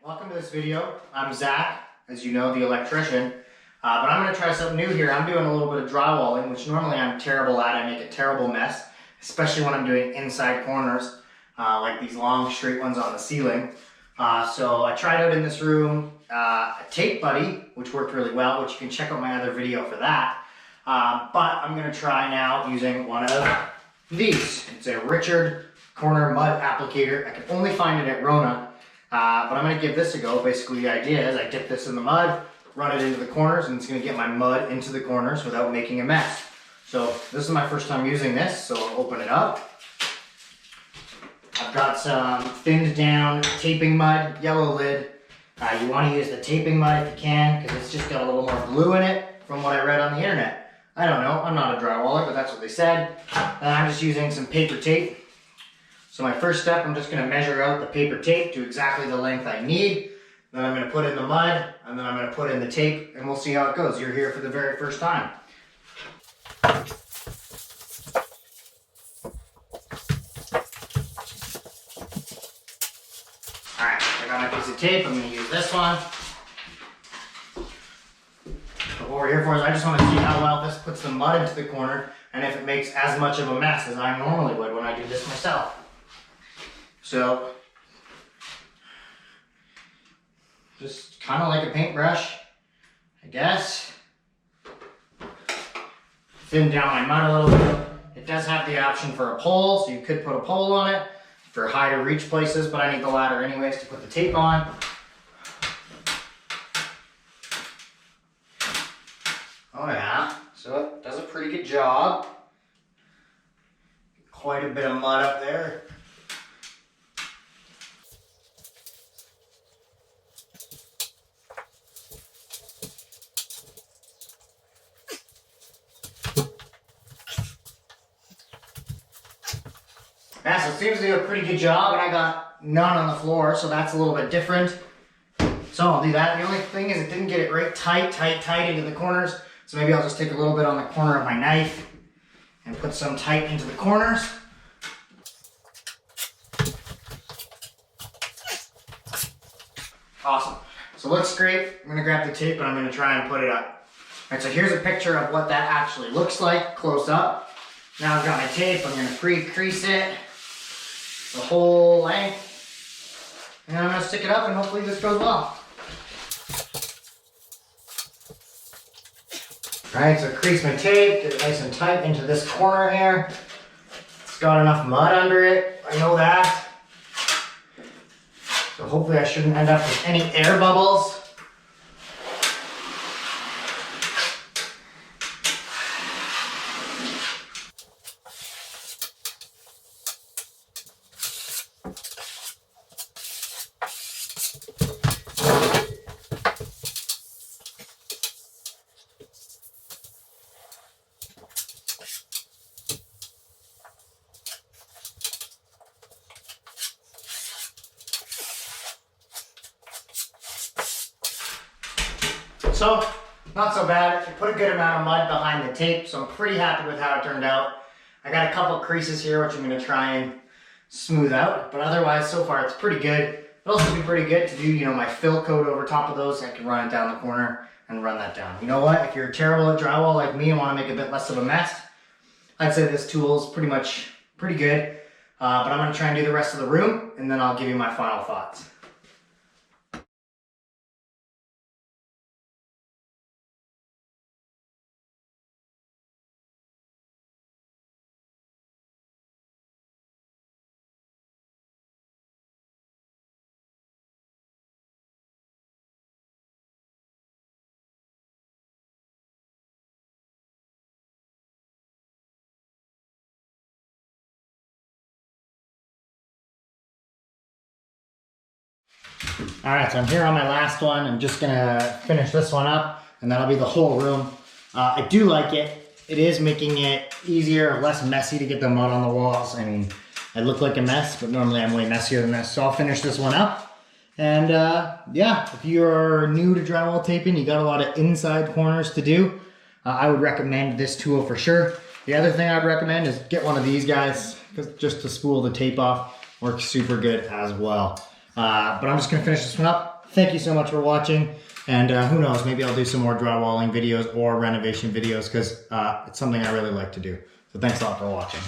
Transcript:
welcome to this video. I'm Zach, as you know, the electrician. But I'm going to try something new here. I'm doing a little bit of drywalling, which normally I'm terrible at. I make a terrible mess, especially when I'm doing inside corners, like these long straight ones on the ceiling. So I tried out in this room a tape buddy, which worked really well, which you can check out my other video for that. But I'm going to try now using one of these. It's a Richard Corner Mud Applicator. I can only find it at Rona. But I'm going to give this a go. Basically the idea is I dip this in the mud, run it into the corners, and it's going to get my mud into the corners without making a mess. So this is my first time using this, so I'll open it up. I've got some thinned down taping mud, yellow lid. You want to use the taping mud if you can, because it's just got a little more glue in it from what I read on the internet. I don't know, I'm not a drywaller, but that's what they said. And I'm just using some paper tape. So my first step, I'm just going to measure out the paper tape to exactly the length I need. Then I'm going to put in the mud, and then I'm going to put in the tape, and we'll see how it goes. You're here for the very first time. Alright, I got my piece of tape. I'm going to use this one. But what we're here for is I just want to see how well this puts the mud into the corner, and if it makes as much of a mess as I normally would when I do this myself. So, just kind of like a paintbrush, I guess. Thin down my mud a little bit. It does have the option for a pole, so you could put a pole on it for high to reach places, but I need the ladder anyways to put the tape on. Oh yeah, so it does a pretty good job. Quite a bit of mud up there. Yeah, so it seems to do a pretty good job, and I got none on the floor, so that's a little bit different. So I'll do that. The only thing is it didn't get it right tight into the corners, so maybe I'll just take a little bit on the corner of my knife and put some tight into the corners. Awesome. So it looks great. I'm going to grab the tape and I'm going to try and put it up. Alright, so here's a picture of what that actually looks like close up. Now I've got my tape. I'm going to pre-crease it the whole length, and I'm going to stick it up, and hopefully this goes well. Alright, so crease my tape, get it nice and tight into this corner here. It's got enough mud under it, I know that. So hopefully I shouldn't end up with any air bubbles. So, not so bad. I put a good amount of mud behind the tape, so I'm pretty happy with how it turned out. I got a couple creases here, which I'm going to try and smooth out, but otherwise, so far, it's pretty good. It'll also be pretty good to do, you know, my fill coat over top of those. I can run it down the corner and run that down. You know what? If you're terrible at drywall like me and want to make a bit less of a mess, I'd say this tool is pretty good. But I'm going to try and do the rest of the room, and then I'll give you my final thoughts. Alright, so I'm here on my last one. I'm just gonna finish this one up, and that'll be the whole room. I do like it. It is making it easier, less messy to get the mud on the walls. I mean, I look like a mess, but normally I'm way messier than this. So I'll finish this one up. And yeah, if you're new to drywall taping, you got a lot of inside corners to do, I would recommend this tool for sure. The other thing I'd recommend is get one of these guys, just to spool the tape off. Works super good as well. But I'm just gonna finish this one up. Thank you so much for watching. And who knows, maybe I'll do some more drywalling videos or renovation videos because it's something I really like to do. So thanks a lot for watching.